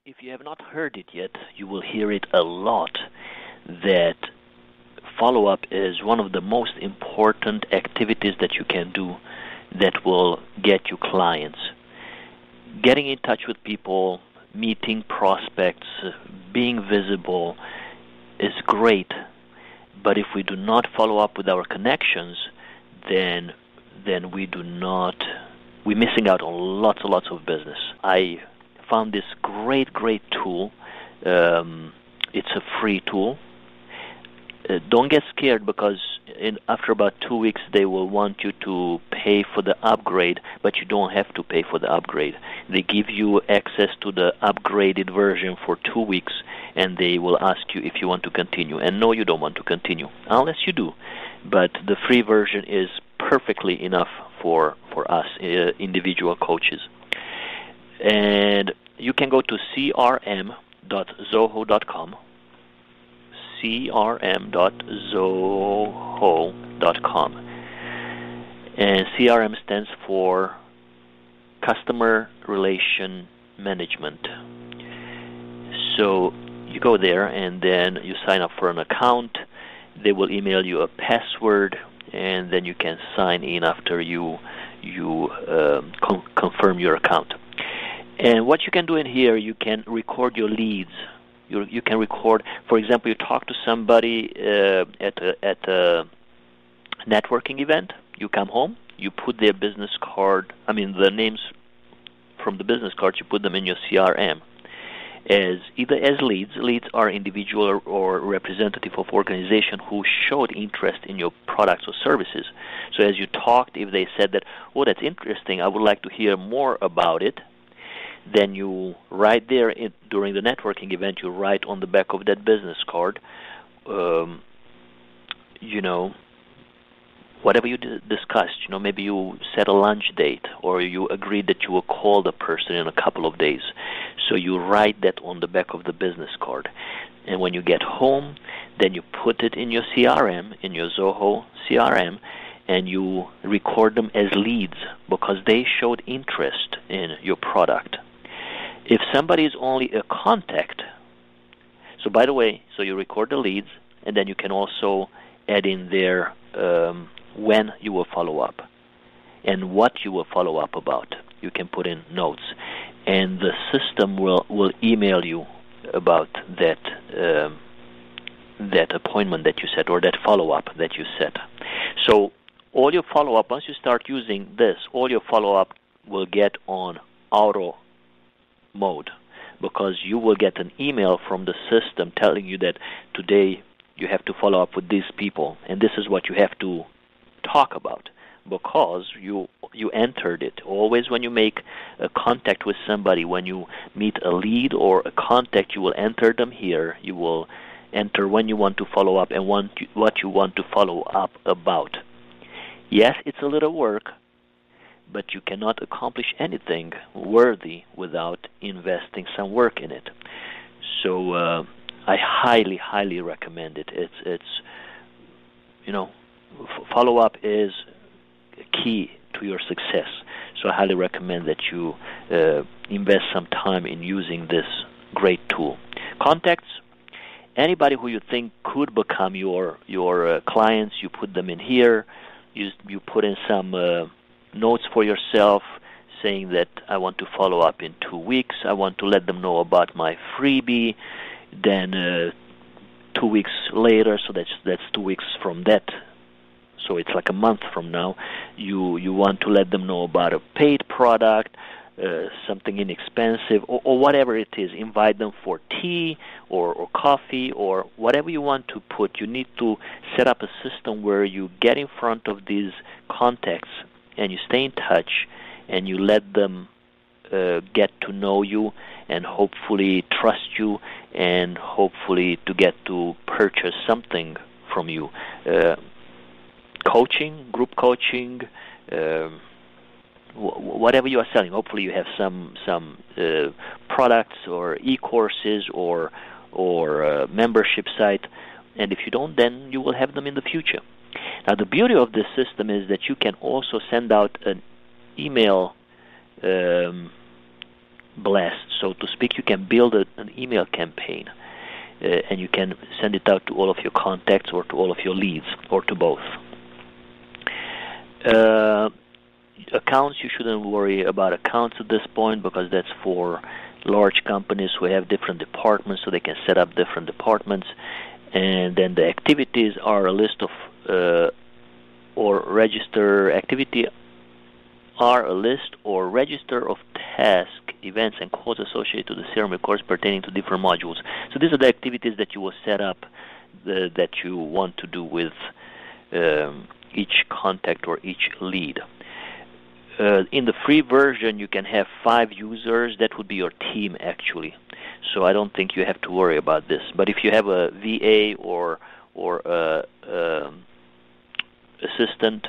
If you have not heard it yet, you will hear it a lot, that follow-up is one of the most important activities that you can do that will get you clients. Getting in touch with people, meeting prospects, being visible is great, but if we do not follow up with our connections, then we're missing out on lots and lots of business. I found this great tool. It's a free tool. Don't get scared, because after about 2 weeks they will want you to pay for the upgrade, but you don't have to pay for the upgrade. They give you access to the upgraded version for 2 weeks, and they will ask you if you want to continue. And no, you don't want to continue, unless you do. But the free version is perfectly enough for us, individual coaches. And you can go to crm.zoho.com, crm.zoho.com. And CRM stands for Customer Relation Management. So you go there and then you sign up for an account. They will email you a password, and then you can sign in after you confirm your account. And what you can do in here, you can record your leads. You can record, for example, you talk to somebody at a networking event. You come home, you put their business card, the names from the business cards, you put them in your CRM as either as leads. Leads are individual or representative of organization who showed interest in your products or services. So as you talked, if they said that, oh, that's interesting, I would like to hear more about it, then you write there during the networking event, you write on the back of that business card, whatever you discussed. Maybe you set a lunch date, or you agreed that you will call the person in a couple of days. So you write that on the back of the business card. And when you get home, then you put it in your CRM, in your Zoho CRM, and you record them as leads because they showed interest in your product. If somebody is only a contact, so by the way, so you record the leads, and then you can also add in there when you will follow up and what you will follow up about. You can put in notes, and the system will email you about that appointment that you set, or that follow-up that you set. So all your follow-up, once you start using this, all your follow-up will get on auto mode, because you will get an email from the system telling you that today you have to follow up with these people, and this is what you have to talk about, because you entered it. Always when you make a contact with somebody, when you meet a lead or a contact, you will enter them here. You will enter when you want to follow up and what you want to follow up about. Yes, it's a little work, but you cannot accomplish anything worthy without investing some work in it. So I highly recommend it. It's follow-up is key to your success. So I highly recommend that you invest some time in using this great tool. Contacts, anybody who you think could become your clients, you put them in here. You put in some notes for yourself saying that I want to follow up in 2 weeks. I want to let them know about my freebie. Then 2 weeks later, so that's 2 weeks from that. So it's like a month from now. You want to let them know about a paid product, something inexpensive, or whatever it is. Invite them for tea or coffee or whatever you want to put. You need to set up a system where you get in front of these contacts and you stay in touch and you let them get to know you and hopefully trust you and hopefully to get to purchase something from you. Coaching, group coaching, whatever you are selling. Hopefully you have some products or e-courses or membership site, and if you don't, then you will have them in the future. Now the beauty of this system is that you can also send out an email blast, so to speak. You can build an email campaign, and you can send it out to all of your contacts or to all of your leads or to both. Accounts, you shouldn't worry about accounts at this point because that's for large companies who have different departments, so they can set up different departments. And then the activities are a list of or register activity are a list or register of tasks, events, and codes associated to the CRM course pertaining to different modules. So these are the activities that you will set up that you want to do with each contact or each lead. In the free version, you can have 5 users. That would be your team, actually. So I don't think you have to worry about this. But if you have a VA or an assistant,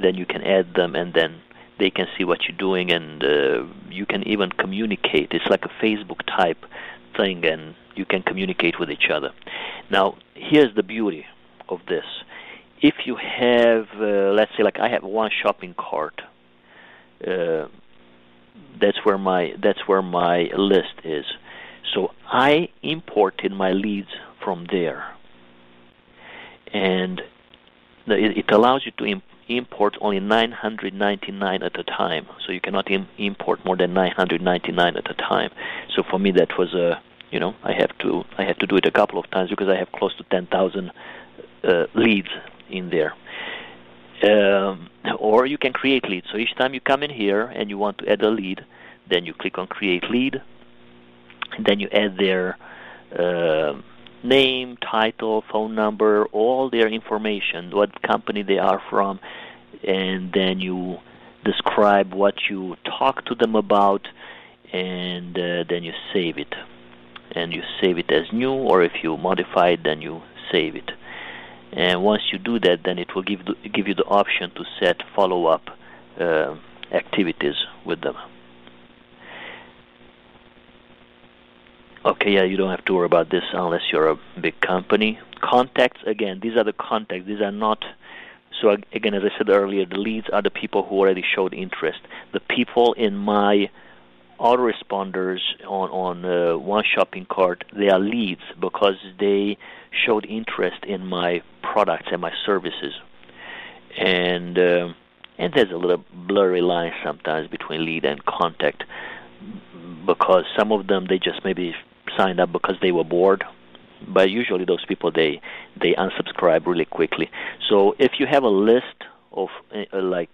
then you can add them, and then they can see what you're doing, and you can even communicate. It's like a Facebook type thing, and you can communicate with each other. Now, here's the beauty of this. If you have, let's say, like I have one shopping cart, that's where my list is. So I imported my leads from there, and it allows you to import only 999 at a time. So you cannot import more than 999 at a time. So for me, that was I have to do it a couple of times because I have close to 10,000 leads in there. Or you can create leads. So each time you come in here and you want to add a lead, then you click on Create Lead, and then you add their name, title, phone number, all their information, what company they are from, and then you describe what you talk to them about, and then you save it. And you save it as new, or if you modify it, then you save it. And once you do that, then it will give you the option to set follow-up activities with them. Okay, yeah, you don't have to worry about this unless you're a big company. Contacts, again, these are the contacts. These are not, so again, as I said earlier, the leads are the people who already showed interest. The people in my autoresponders on one shopping cart, they are leads because they showed interest in my products and my services. And there's a little blurry line sometimes between lead and contact because some of them, they just maybe signed up because they were bored. But usually those people, they unsubscribe really quickly. So if you have a list of, like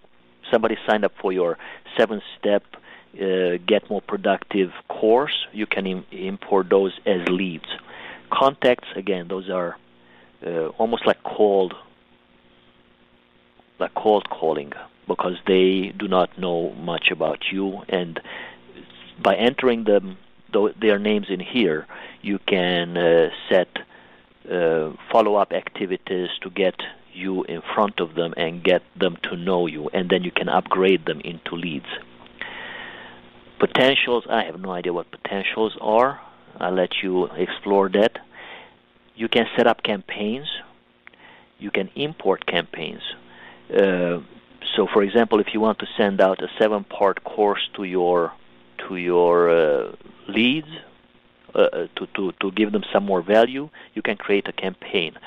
somebody signed up for your 7-step Get More Productive course, you can import those as leads. Contacts, again, those are almost like cold calling because they do not know much about you, and by entering their names in here, you can set follow-up activities to get you in front of them and get them to know you, and then you can upgrade them into leads. Potentials, I have no idea what potentials are. I'll let you explore that. You can set up campaigns. You can import campaigns. So, for example, if you want to send out a 7-part course to your leads to give them some more value, you can create a campaign.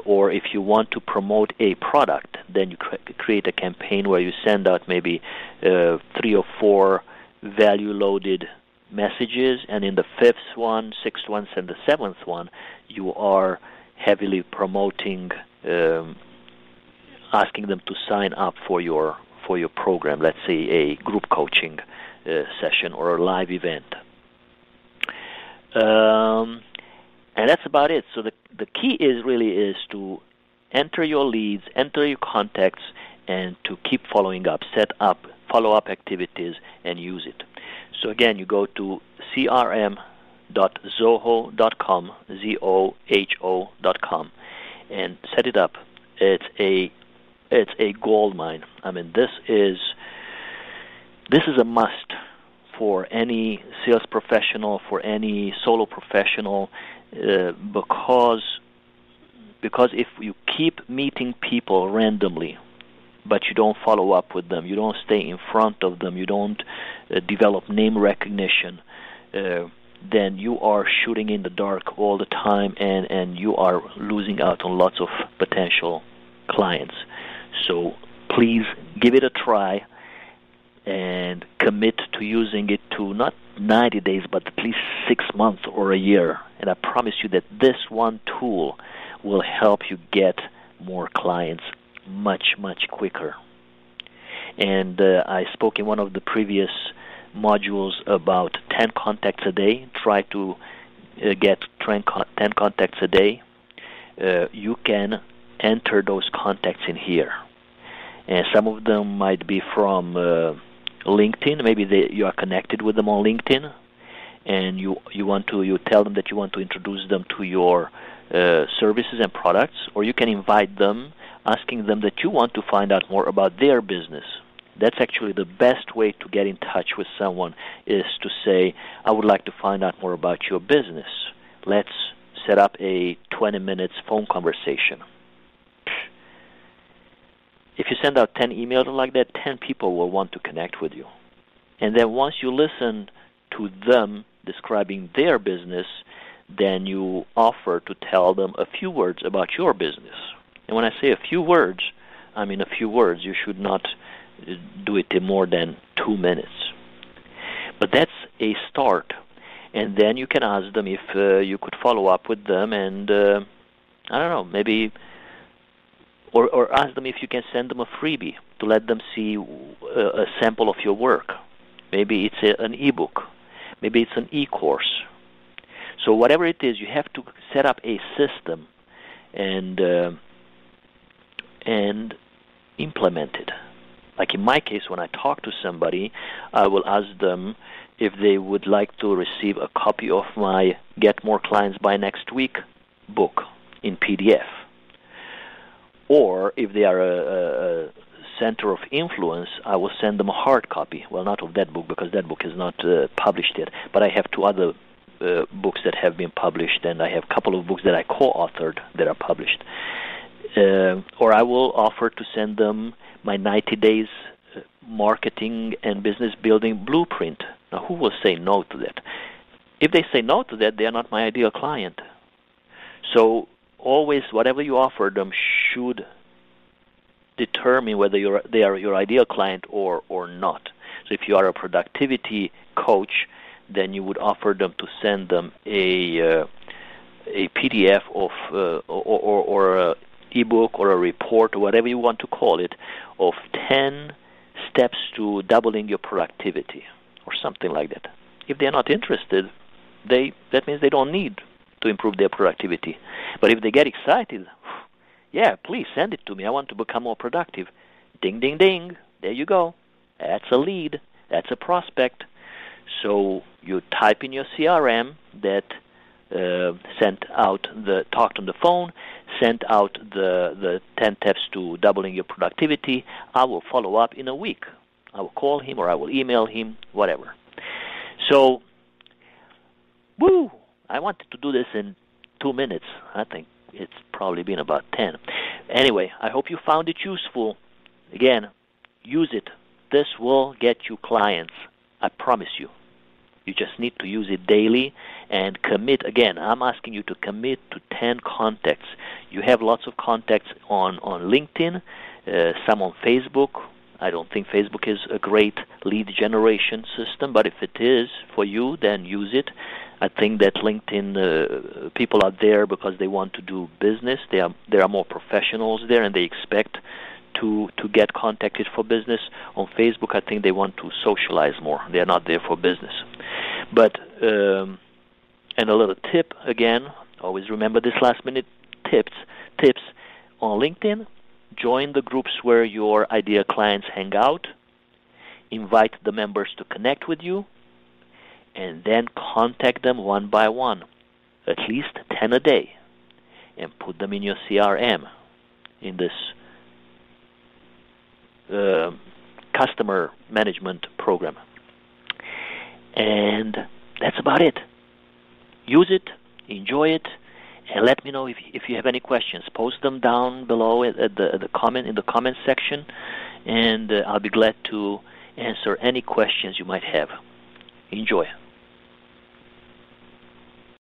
Or if you want to promote a product, then you create a campaign where you send out maybe 3 or 4 value-loaded messages, and in the 5th one, 6th one, and the 7th one, you are heavily promoting, asking them to sign up for your program, let's say a group coaching session or a live event. And that's about it. So the key is to enter your leads, enter your contacts, and to keep following up, set up follow-up activities, and use it. So again, you go to crm.zoho.com, zoho.com, and set it up. It's a gold mine. I mean, this is a must for any sales professional, for any solo professional, because if you keep meeting people randomly but you don't follow up with them, you don't stay in front of them, you don't develop name recognition, then you are shooting in the dark all the time, and you are losing out on lots of potential clients. So please give it a try and commit to using it to not 90 days, but at least 6 months or a year. And I promise you that this one tool will help you get more clients much, much quicker. And I spoke in one of the previous modules about 10 contacts a day. Try to get 10 contacts a day. You can enter those contacts in here. And some of them might be from LinkedIn. Maybe you are connected with them on LinkedIn, and you tell them that you want to introduce them to your services and products, or you can invite them, asking them that you want to find out more about their business. That's actually the best way to get in touch with someone, is to say, I would like to find out more about your business. Let's set up a 20 minutes phone conversation. If you send out 10 emails like that, 10 people will want to connect with you. And then once you listen to them describing their business, then you offer to tell them a few words about your business. And when I say a few words, I mean a few words. You should not do it in more than 2 minutes. But that's a start. And then you can ask them if you could follow up with them, and I don't know, maybe, or ask them if you can send them a freebie to let them see a sample of your work. Maybe it's an ebook. Maybe it's an e-course. So whatever it is, you have to set up a system and implement it. Like in my case, when I talk to somebody, I will ask them if they would like to receive a copy of my Get More Clients by Next Week book in PDF. Or if they are a center of influence, I will send them a hard copy. Well, not of that book, because that book is not published yet. But I have 2 other books that have been published, and I have a couple of books that I co-authored that are published. Or I will offer to send them my 90 days marketing and business building blueprint. Now, who will say no to that? If they say no to that, they are not my ideal client. So always, whatever you offer them should determine whether they are your ideal client or not. So if you are a productivity coach, then you would offer them to send them a PDF of or a ebook or a report or whatever you want to call it, of 10 steps to doubling your productivity or something like that. If they're not interested, that means they don't need to improve their productivity. But if they get excited, yeah, please send it to me. I want to become more productive. Ding, ding, ding. There you go. That's a lead. That's a prospect. So you type in your CRM that talked on the phone, sent out the 10 steps to doubling your productivity. I will follow up in a week. I will call him or I will email him, whatever. So, I wanted to do this in 2 minutes. I think it's probably been about 10. Anyway, I hope you found it useful. Again, use it. This will get you clients. I promise you. You just need to use it daily and commit. Again, I'm asking you to commit to 10 contacts. You have lots of contacts on LinkedIn, some on Facebook. I don't think Facebook is a great lead generation system, but if it is for you, then use it. I think that LinkedIn people are there because they want to do business. There are more professionals there, and they expect to get contacted for business. On Facebook, I think they want to socialize more. They are not there for business. But and a little tip again. Always remember this last-minute tips on LinkedIn. Join the groups where your ideal clients hang out. Invite the members to connect with you, and then contact them one by one, at least 10 a day, and put them in your CRM, in this customer management program. And that's about it. Use it, enjoy it, And let me know if you have any questions. Post them down below in the comment section, and I'll be glad to answer any questions you might have. Enjoy.